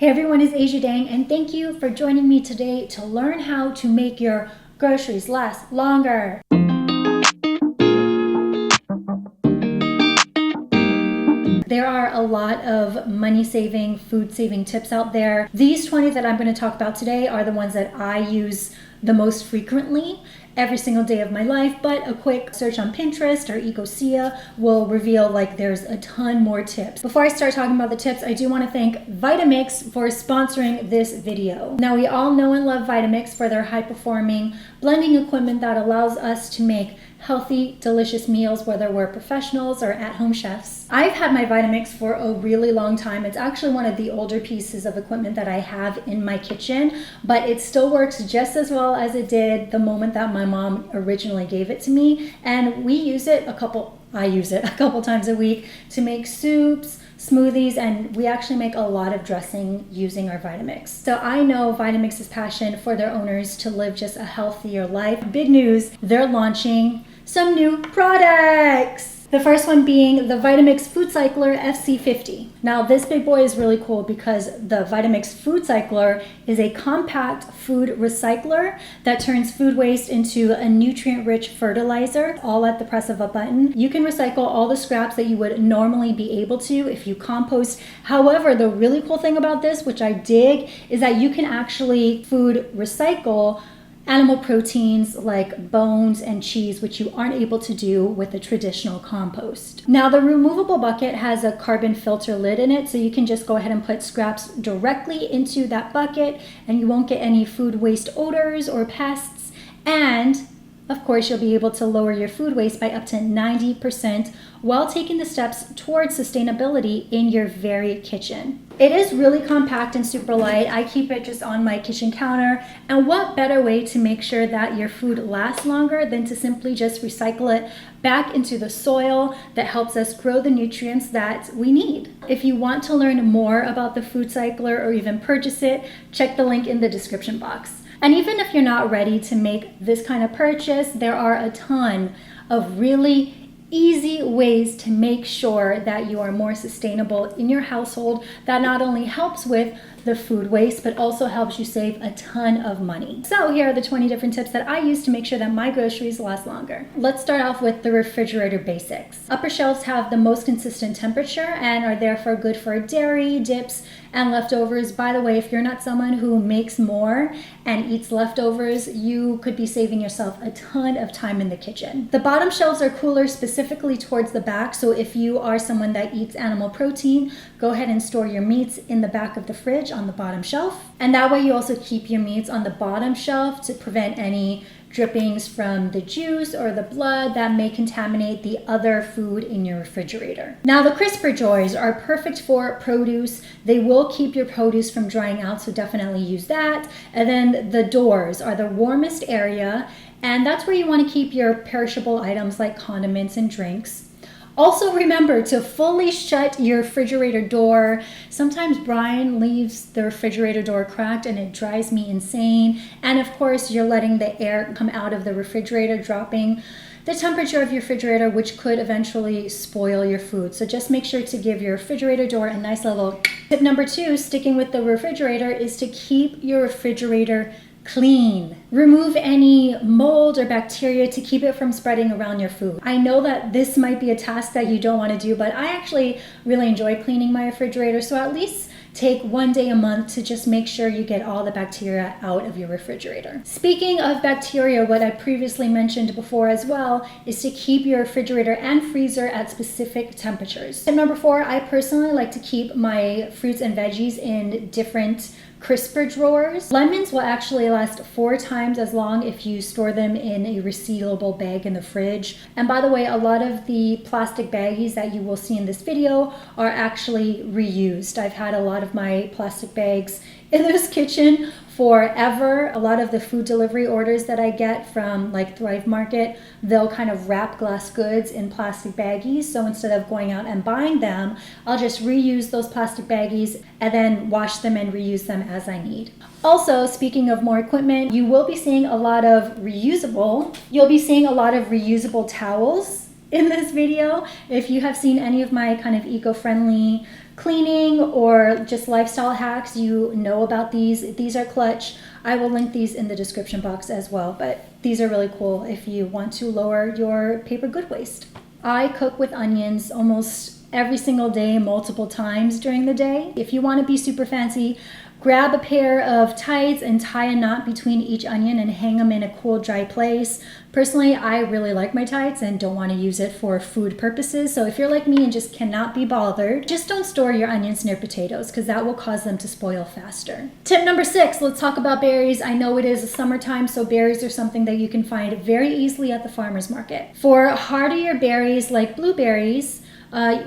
Hey everyone, it's Asia Dang, and thank you for joining me today to learn how to make your groceries last longer. There are a lot of money-saving, food-saving tips out there. These 20 that I'm going to talk about today are the ones that I use the most frequently every single day of my life, but a quick search on Pinterest or Ecosia will reveal there's a ton more tips. Before I start talking about the tips, I do want to thank Vitamix for sponsoring this video. Now, we all know and love Vitamix for their high-performing blending equipment that allows us to make healthy, delicious meals, whether we're professionals or at-home chefs. I've had my Vitamix for a really long time. It's actually one of the older pieces of equipment that I have in my kitchen, but it still works just as well as it did the moment that my mom originally gave it to me. And I use it a couple times a week to make soups, smoothies, and we actually make a lot of dressing using our Vitamix. So I know Vitamix's passion for their owners to live just a healthier life. Big news, they're launching some new products. The first one being the Vitamix Food Cycler FC50. Now this big boy is really cool because the Vitamix Food Cycler is a compact food recycler that turns food waste into a nutrient-rich fertilizer, all at the press of a button. You can recycle all the scraps that you would normally be able to if you compost. However, the really cool thing about this, which I dig, is that you can actually food recycle animal proteins like bones and cheese, which you aren't able to do with a traditional compost. Now, the removable bucket has a carbon filter lid in it, so you can just go ahead and put scraps directly into that bucket and you won't get any food waste odors or pests. And of course, you'll be able to lower your food waste by up to 90% while taking the steps towards sustainability in your very kitchen. It is really compact and super light. I keep it just on my kitchen counter. And what better way to make sure that your food lasts longer than to simply just recycle it back into the soil that helps us grow the nutrients that we need. If you want to learn more about the Food Cycler or even purchase it, check the link in the description box. And even if you're not ready to make this kind of purchase, there are a ton of really easy ways to make sure that you are more sustainable in your household that not only helps with the food waste, but also helps you save a ton of money. So here are the 20 different tips that I use to make sure that my groceries last longer. Let's start off with the refrigerator basics. Upper shelves have the most consistent temperature and are therefore good for dairy, dips, and leftovers. By the way, if you're not someone who makes more and eats leftovers, you could be saving yourself a ton of time in the kitchen. The bottom shelves are cooler, specifically towards the back. So if you are someone that eats animal protein, go ahead and store your meats in the back of the fridge on the bottom shelf. And that way you also keep your meats on the bottom shelf to prevent any drippings from the juice or the blood that may contaminate the other food in your refrigerator. Now, the crisper drawers are perfect for produce. They will keep your produce from drying out, so definitely use that. And then the doors are the warmest area, and that's where you want to keep your perishable items like condiments and drinks. Also remember to fully shut your refrigerator door. Sometimes Brian leaves the refrigerator door cracked and it drives me insane. And of course, you're letting the air come out of the refrigerator, dropping the temperature of your refrigerator, which could eventually spoil your food. So just make sure to give your refrigerator door a nice little tip. Number 2, sticking with the refrigerator, is to keep your refrigerator clean. Remove any mold or bacteria to keep it from spreading around your food. I know that this might be a task that you don't want to do, but I actually really enjoy cleaning my refrigerator, so at least take one day a month to just make sure you get all the bacteria out of your refrigerator. Speaking of bacteria, what I previously mentioned before as well is to keep your refrigerator and freezer at specific temperatures. Tip number 4, I personally like to keep my fruits and veggies in different crisper drawers. Lemons will actually last 4 times as long if you store them in a resealable bag in the fridge. And by the way, a lot of the plastic baggies that you will see in this video are actually reused. I've had a lot of my plastic bags in this kitchen forever. A lot of the food delivery orders that I get from like Thrive Market, they'll kind of wrap glass goods in plastic baggies. So instead of going out and buying them, I'll just reuse those plastic baggies and then wash them and reuse them as I need. Also, speaking of more equipment, you'll be seeing a lot of reusable towels in this video. If you have seen any of my kind of eco-friendly cleaning or just lifestyle hacks, you know about these. These are clutch. I will link these in the description box as well, but these are really cool if you want to lower your paper good waste. I cook with onions almost every single day, multiple times during the day. If you want to be super fancy, grab a pair of tights and tie a knot between each onion and hang them in a cool, dry place. Personally, I really like my tights and don't want to use it for food purposes. So if you're like me and just cannot be bothered, just don't store your onions near potatoes because that will cause them to spoil faster. Tip number 6, let's talk about berries. I know it is summertime, so berries are something that you can find very easily at the farmer's market. For hardier berries like blueberries,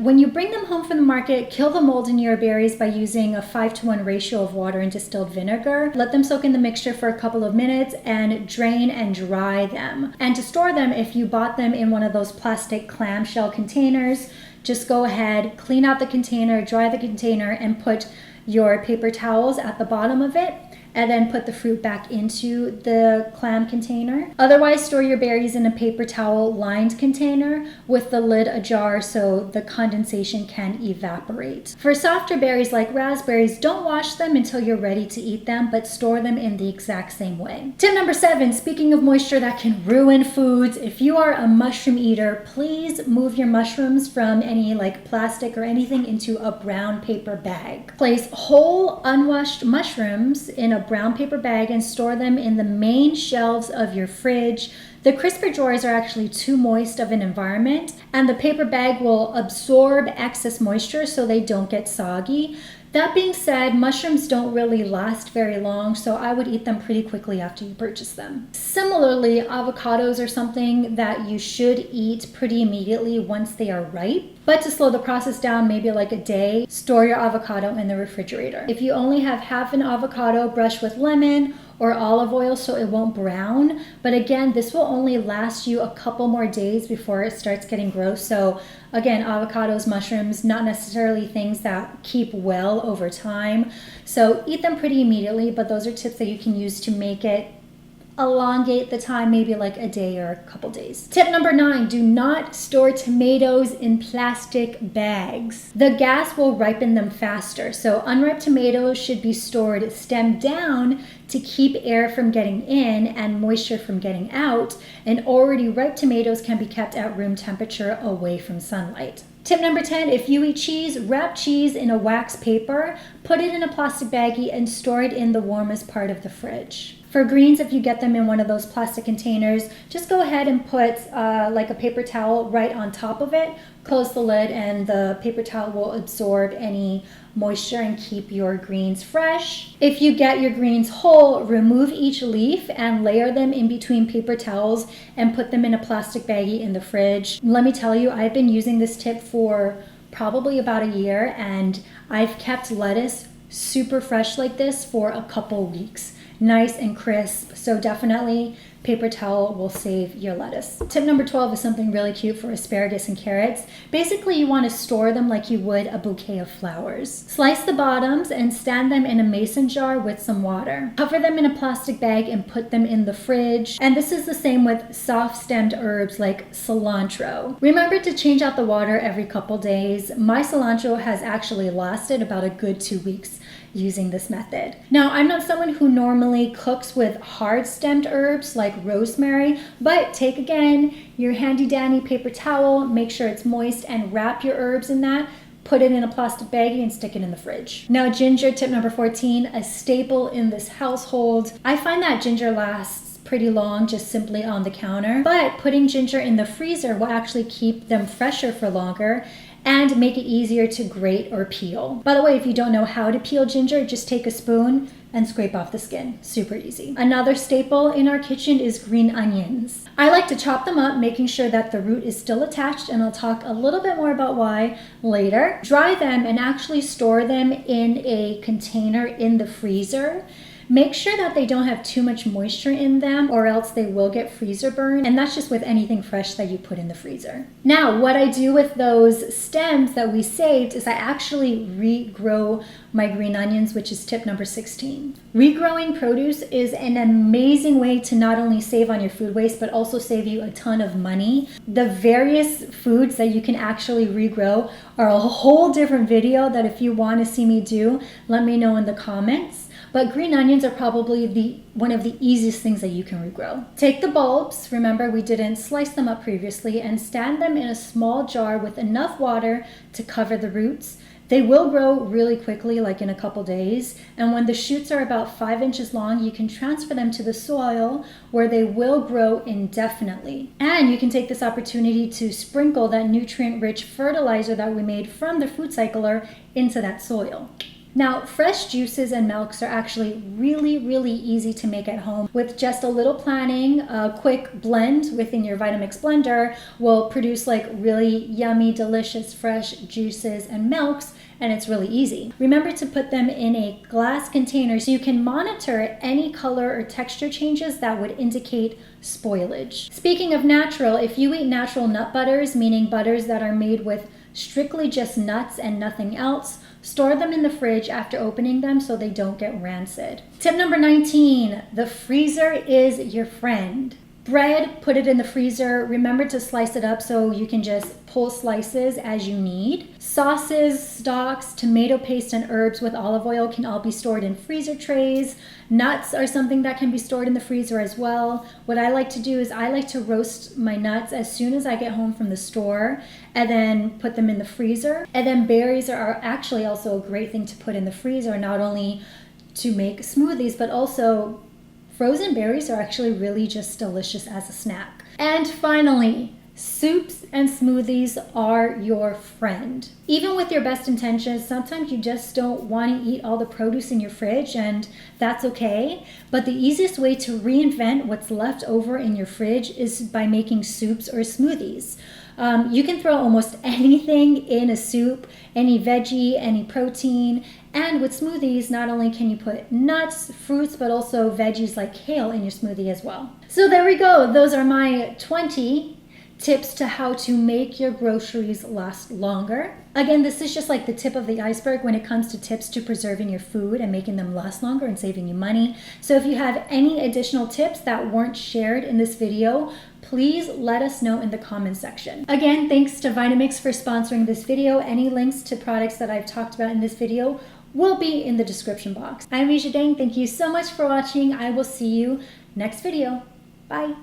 when you bring them home from the market, kill the mold in your berries by using a 5-to-1 ratio of water and distilled vinegar. Let them soak in the mixture for a couple of minutes and drain and dry them. And to store them, if you bought them in one of those plastic clamshell containers, just go ahead, clean out the container, dry the container, and put your paper towels at the bottom of it, and then put the fruit back into the clam container. Otherwise, store your berries in a paper towel lined container with the lid ajar so the condensation can evaporate. For softer berries like raspberries, don't wash them until you're ready to eat them, but store them in the exact same way. Tip number 7, speaking of moisture that can ruin foods, if you are a mushroom eater, please move your mushrooms from any like plastic or anything into a brown paper bag. Place whole unwashed mushrooms in a brown paper bag and store them in the main shelves of your fridge. The crisper drawers are actually too moist of an environment, and the paper bag will absorb excess moisture so they don't get soggy. That being said, mushrooms don't really last very long, so I would eat them pretty quickly after you purchase them. Similarly, avocados are something that you should eat pretty immediately once they are ripe. But to slow the process down, maybe like a day, store your avocado in the refrigerator. If you only have half an avocado, brush with lemon or olive oil so it won't brown. But again, this will only last you a couple more days before it starts getting gross. So again, avocados, mushrooms, not necessarily things that keep well over time. So eat them pretty immediately, but those are tips that you can use to make it elongate the time, maybe like a day or a couple days. Tip number 9, do not store tomatoes in plastic bags. The gas will ripen them faster. So unripe tomatoes should be stored stem down to keep air from getting in and moisture from getting out. And already ripe tomatoes can be kept at room temperature away from sunlight. Tip number 10, if you eat cheese, wrap cheese in a wax paper, put it in a plastic baggie and store it in the warmest part of the fridge. For greens, if you get them in one of those plastic containers, just go ahead and put like a paper towel right on top of it, close the lid, and the paper towel will absorb any moisture and keep your greens fresh. If you get your greens whole, remove each leaf and layer them in between paper towels and put them in a plastic baggie in the fridge. Let me tell you, I've been using this tip for probably about a year, and I've kept lettuce super fresh like this for a couple weeks. Nice and crisp. So definitely paper towel will save your lettuce. Tip number 12 is something really cute for asparagus and carrots. Basically, you want to store them like you would a bouquet of flowers. Slice the bottoms and stand them in a mason jar with some water. Cover them in a plastic bag and put them in the fridge. And this is the same with soft-stemmed herbs like cilantro. Remember to change out the water every couple days. My cilantro has actually lasted about a good 2 weeks using this method. Now, I'm not someone who normally cooks with hard-stemmed herbs like rosemary, but take again your handy dandy paper towel, make sure it's moist, and wrap your herbs in that. Put it in a plastic baggie and stick it in the fridge. Now, ginger, tip number 14, a staple in this household. I find that ginger lasts pretty long just simply on the counter, but putting ginger in the freezer will actually keep them fresher for longer and make it easier to grate or peel. By the way, if you don't know how to peel ginger, just take a spoon and scrape off the skin. Super easy. Another staple in our kitchen is green onions. I like to chop them up, making sure that the root is still attached, and I'll talk a little bit more about why later. Dry them and actually store them in a container in the freezer. Make sure that they don't have too much moisture in them or else they will get freezer burn, and that's just with anything fresh that you put in the freezer. Now, what I do with those stems that we saved is I actually regrow my green onions, which is tip number 16. Regrowing produce is an amazing way to not only save on your food waste, but also save you a ton of money. The various foods that you can actually regrow are a whole different video that if you want to see me do, let me know in the comments. But green onions are probably one of the easiest things that you can regrow. Take the bulbs, remember we didn't slice them up previously, and stand them in a small jar with enough water to cover the roots. They will grow really quickly, like in a couple days. And when the shoots are about 5 inches long, you can transfer them to the soil where they will grow indefinitely. And you can take this opportunity to sprinkle that nutrient-rich fertilizer that we made from the food cycler into that soil. Now, fresh juices and milks are actually really easy to make at home. With just a little planning, a quick blend within your Vitamix blender will produce like really yummy, delicious, fresh juices and milks, and it's really easy. Remember to put them in a glass container so you can monitor any color or texture changes that would indicate spoilage. Speaking of natural, if you eat natural nut butters, meaning butters that are made with strictly just nuts and nothing else, store them in the fridge after opening them so they don't get rancid. Tip number 19, the freezer is your friend. Bread, put it in the freezer. Remember to slice it up so you can just pull slices as you need. Sauces, stocks, tomato paste, and herbs with olive oil can all be stored in freezer trays. Nuts are something that can be stored in the freezer as well. What I like to do is I like to roast my nuts as soon as I get home from the store and then put them in the freezer. And then berries are actually also a great thing to put in the freezer, not only to make smoothies, but also frozen berries are actually really just delicious as a snack. And finally, soups and smoothies are your friend. Even with your best intentions, sometimes you just don't want to eat all the produce in your fridge, and that's okay. But the easiest way to reinvent what's left over in your fridge is by making soups or smoothies. You can throw almost anything in a soup, any veggie, any protein. And with smoothies, not only can you put nuts, fruits, but also veggies like kale in your smoothie as well. So there we go. Those are my 20 tips to how to make your groceries last longer. Again, this is just like the tip of the iceberg when it comes to tips to preserving your food and making them last longer and saving you money. So if you have any additional tips that weren't shared in this video, please let us know in the comments section. Again, thanks to Vitamix for sponsoring this video. Any links to products that I've talked about in this video will be in the description box. I'm Misha Dang. Thank you so much for watching. I will see you next video. Bye.